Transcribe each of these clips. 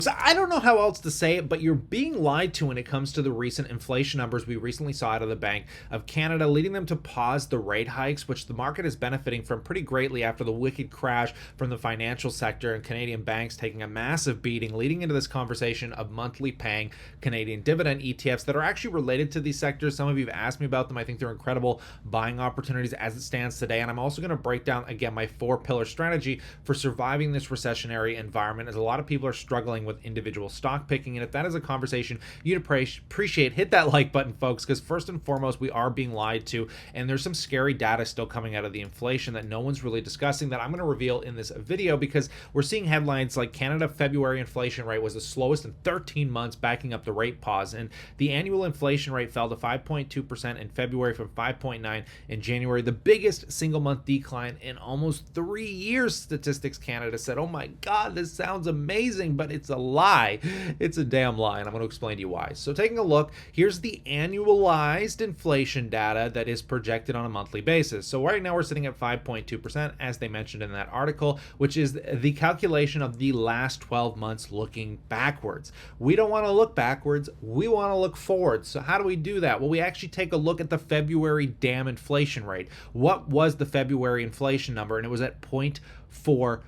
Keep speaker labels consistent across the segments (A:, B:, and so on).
A: So I don't know how else to say it, but you're being lied to when it comes to the recent inflation numbers we recently saw out of the Bank of Canada, leading them to pause the rate hikes, which the market is benefiting from pretty greatly after the wicked crash from the financial sector and Canadian banks taking a massive beating, leading into this conversation of monthly paying Canadian dividend ETFs that are actually related to these sectors. Some of you have asked me about them. I think they're incredible buying opportunities as it stands today. And I'm also going to break down, again, my 4-pillar strategy for surviving this recessionary environment, as a lot of people are struggling with individual stock picking. And if that is a conversation you'd appreciate, hit that like button, folks, because first and foremost, we are being lied to, and there's some scary data still coming out of the inflation that no one's really discussing that I'm going to reveal in this video, because we're seeing headlines like Canada February inflation rate was the slowest in 13 months, backing up the rate pause, and the annual inflation rate fell to 5.2% in February from 5.9% in January, the biggest single month decline in almost 3 years. Statistics Canada said, oh my god, this sounds amazing, but it's a lie. It's a damn lie, and I'm going to explain to you why. So taking a look, here's the annualized inflation data that is projected on a monthly basis. So right now we're sitting at 5.2%, as they mentioned in that article, which is the calculation of the last 12 months looking backwards. We don't want to look backwards, we want to look forward. So how do we do that? Well, we actually take a look at the February damn inflation rate. What was the February inflation number? And it was at 0.4%.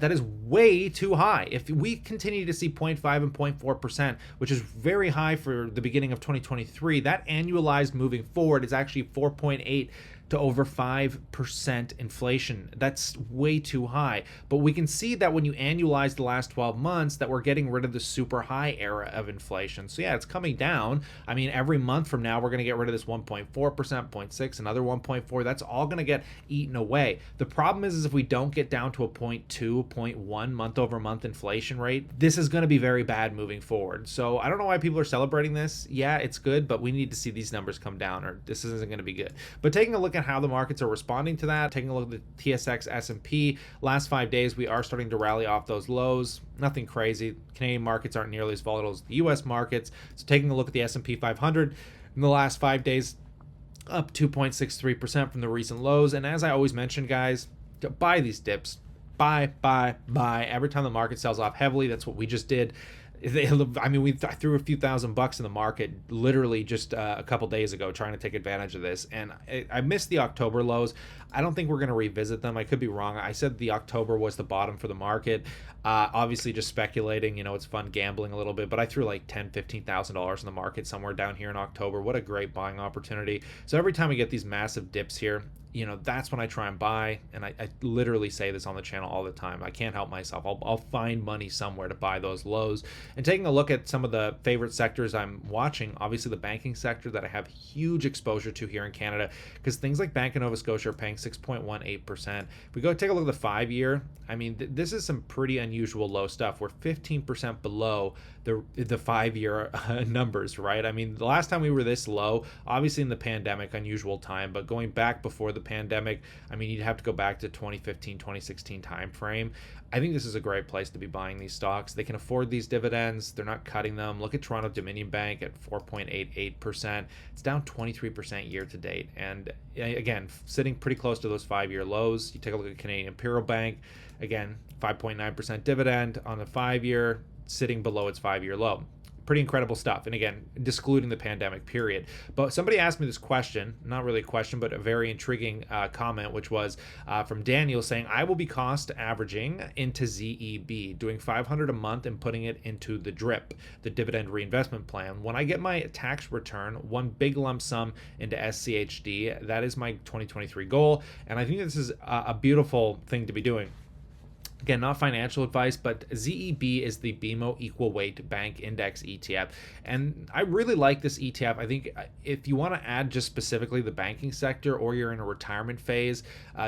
A: That is way too high. If we continue to see 0.5 and 0.4%, which is very high for the beginning of 2023, that annualized moving forward is actually 4.8 to over 5% inflation. That's way too high. But we can see that when you annualize the last 12 months that we're getting rid of the super high era of inflation. So yeah, it's coming down. I mean, every month from now, we're going to get rid of this 1.4%, 0.6, another 1.4. That's all going to get eaten away. The problem is if we don't get down to a 0.2, 0.1 month over month inflation rate, this is going to be very bad moving forward. So I don't know why people are celebrating this. Yeah, it's good, but we need to see these numbers come down or this isn't going to be good. But taking a look at how the markets are responding to that, taking a look at the TSX S&P, last 5 days, we are starting to rally off those lows. Nothing crazy. Canadian markets aren't nearly as volatile as the US markets. So taking a look at the S&P 500 in the last 5 days, up 2.63% from the recent lows. And as I always mention, guys, buy these dips. Buy. Every time the market sells off heavily, that's what we just did. I mean, I threw a few $1,000 in the market literally just a couple days ago trying to take advantage of this, and I missed the October lows. I don't think we're going to revisit them. I could be wrong. I said the October was the bottom for the market. Obviously, just speculating. You know, it's fun gambling a little bit, but I threw like $10,000-$15,000 in the market somewhere down here in October. What a great buying opportunity! So every time we get these massive dips here, you know, that's when I try and buy, and I literally say this on the channel all the time. I can't help myself. I'll find money somewhere to buy those lows. And taking a look at some of the favorite sectors I'm watching, obviously the banking sector that I have huge exposure to here in Canada, because things like Bank of Nova Scotia are paying 6.18%. If we go take a look at the 5-year, I mean, this is some pretty unusual low stuff. We're 15% below the 5-year numbers, right? I mean, the last time we were this low, obviously in the pandemic, unusual time, but going back before the pandemic, I mean, you'd have to go back to 2015, 2016 time frame. I think this is a great place to be buying these stocks. They can afford these dividends. They're not cutting them. Look at Toronto Dominion Bank at 4.88%. It's down 23% year to date. And again, sitting pretty close to those 5-year lows. You take a look at Canadian Imperial Bank, again, 5.9% dividend on the 5-year, sitting below its 5-year low. Pretty incredible stuff. And again, excluding the pandemic period. But somebody asked me this question, not really a question, but a very intriguing comment, which was from Daniel saying, I will be cost averaging into ZEB, doing $500 a month and putting it into the DRIP, the dividend reinvestment plan. When I get my tax return, one big lump sum into SCHD, that is my 2023 goal. And I think this is a beautiful thing to be doing. Again, not financial advice, but ZEB is the BMO Equal Weight Bank Index ETF. And I really like this ETF. I think if you want to add just specifically the banking sector or you're in a retirement phase,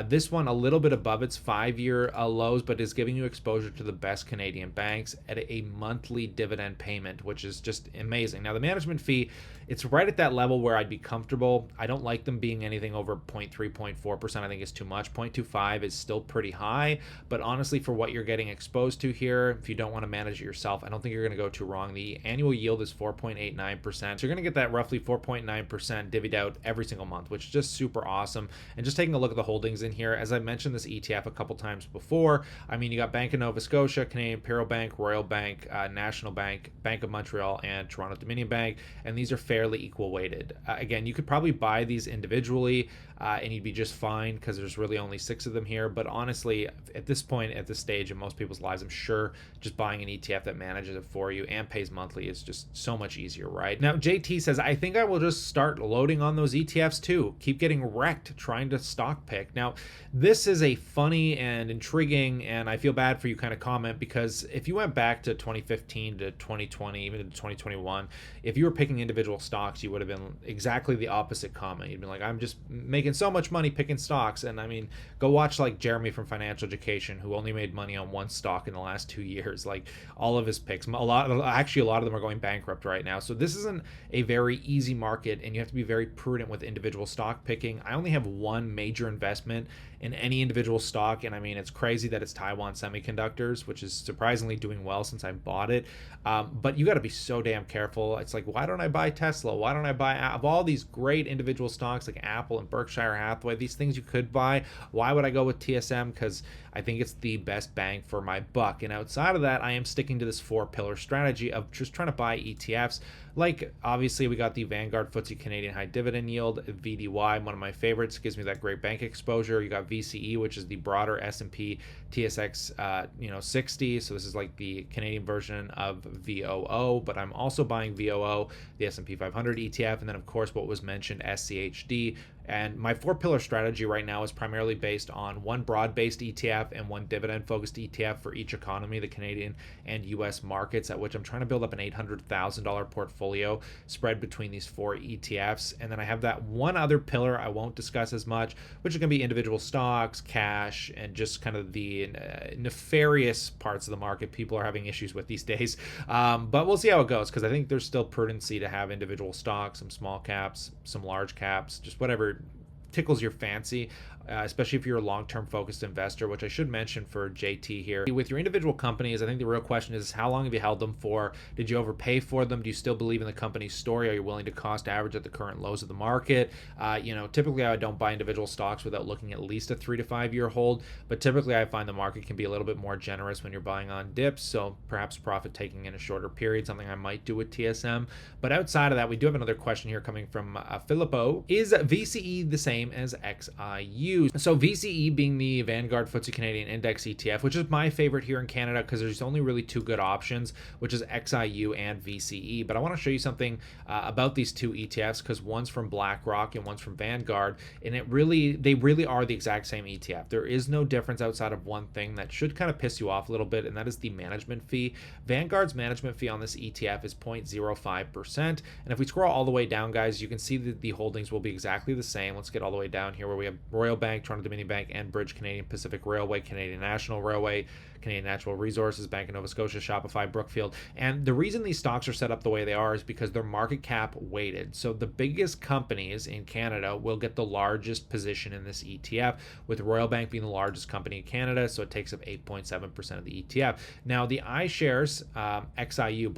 A: this one a little bit above its 5-year lows, but is giving you exposure to the best Canadian banks at a monthly dividend payment, which is just amazing. Now, the management fee, it's right at that level where I'd be comfortable. I don't like them being anything over 0.3, 0.4%. I think it's too much. 0.25 is still pretty high, but honestly, for what you're getting exposed to here, if you don't want to manage it yourself, I don't think you're going to go too wrong. The annual yield is 4.89%. So you're going to get that roughly 4.9% divvied out every single month, which is just super awesome. And just taking a look at the holdings in here, as I mentioned this ETF a couple times before, I mean, you got Bank of Nova Scotia, Canadian Imperial Bank, Royal Bank, National Bank, Bank of Montreal, and Toronto Dominion Bank, and these are fairly equal weighted. Again, you could probably buy these individually and you'd be just fine because there's really only 6 of them here. But honestly, at this point, at this stage in most people's lives, I'm sure just buying an ETF that manages it for you and pays monthly is just so much easier, right? Now, JT says, I think I will just start loading on those ETFs too. Keep getting wrecked trying to stock pick. Now, this is a funny and intriguing, and I feel bad for you kind of comment, because if you went back to 2015 to 2020, even to 2021, if you were picking individual stocks, you would have been exactly the opposite comment. You'd been like, I'm just making so much money picking stocks. And I mean, go watch like Jeremy from Financial Education, who only made money on one stock in the last 2 years. Like all of his picks, a lot of them are going bankrupt right now. So this isn't a very easy market, and you have to be very prudent with individual stock picking. I only have one major investment in any individual stock, and I mean, it's crazy that it's Taiwan Semiconductors, which is surprisingly doing well since I bought it. But you got to be so damn careful. It's like, why don't I buy Tesla? Why don't I buy, of all these great individual stocks like Apple and Berkshire Hathaway, these things you could buy, why would I go with TSM? Because I think it's the best bang for my buck. And outside of that, I am sticking to this 4-pillar strategy of just trying to buy ETFs. Like, obviously, we got the Vanguard FTSE Canadian High Dividend Yield, VDY, one of my favorites, gives me that great bank exposure. You got VCE, which is the broader S&P TSX 60. So this is like the Canadian version of VOO, but I'm also buying VOO, the S&P 500 ETF, and then, of course, what was mentioned, SCHD. And my 4-pillar strategy right now is primarily based on one broad-based ETF and one dividend-focused ETF for each economy, the Canadian and U.S. markets, at which I'm trying to build up an $800,000 portfolio spread between these 4 ETFs. And then I have that one other pillar I won't discuss as much, which is going to be individual stocks, cash, and just kind of the nefarious parts of the market people are having issues with these days. But we'll see how it goes, because I think there's still prudency to have individual stocks, some small caps, some large caps, just whatever tickles your fancy, especially if you're a long-term focused investor, which I should mention for JT here. With your individual companies, I think the real question is, how long have you held them for? Did you overpay for them? Do you still believe in the company's story? Are you willing to cost average at the current lows of the market? Typically I don't buy individual stocks without looking at least a 3 to 5 year hold, but typically I find the market can be a little bit more generous when you're buying on dips, so perhaps profit taking in a shorter period, something I might do with TSM. But outside of that, we do have another question here coming from Filippo. Is VCE the same as XIU? So VCE being the Vanguard FTSE Canadian Index ETF, which is my favorite here in Canada because there's only really 2 good options, which is XIU and VCE. But I want to show you something about these 2 ETFs, because one's from BlackRock and one's from Vanguard, and they really are the exact same ETF. There is no difference outside of one thing that should kind of piss you off a little bit, and that is the management fee. Vanguard's management fee on this ETF is 0.05%, and if we scroll all the way down, guys, you can see that the holdings will be exactly the same. Let's get all the way down here where we have Royal Bank, Toronto Dominion Bank, Enbridge, Canadian Pacific Railway, Canadian National Railway, Canadian Natural Resources, Bank of Nova Scotia, Shopify, Brookfield. And the reason these stocks are set up the way they are is because they're market cap weighted. So the biggest companies in Canada will get the largest position in this ETF, with Royal Bank being the largest company in Canada, so it takes up 8.7% of the ETF. Now, the iShares XIU,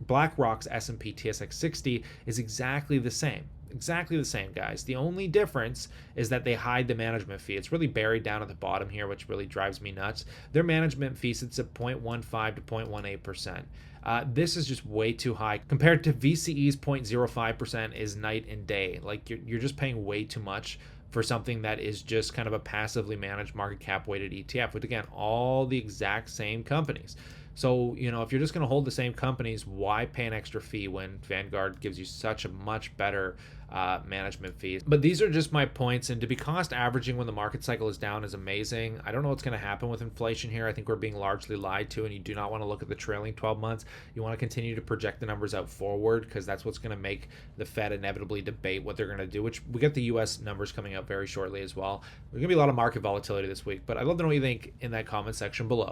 A: BlackRock's S&P TSX 60 is exactly the same. Exactly the same, guys. The only difference is that they hide the management fee. It's really buried down at the bottom here, which really drives me nuts. Their management fee sits at 0.15 to 0.18%. This is just way too high compared to VCE's 0.05% is night and day. Like you're just paying way too much for something that is just kind of a passively managed market cap weighted ETF with, again, all the exact same companies. So, if you're just going to hold the same companies, why pay an extra fee when Vanguard gives you such a much better management fee? But these are just my points, and to be cost averaging when the market cycle is down is amazing. I don't know what's going to happen with inflation here. I think we're being largely lied to, and you do not want to look at the trailing 12 months. You want to continue to project the numbers out forward, because that's what's going to make the Fed inevitably debate what they're going to do, which we get the U.S. numbers coming out very shortly as well. There's going to be a lot of market volatility this week, but I'd love to know what you think in that comment section below.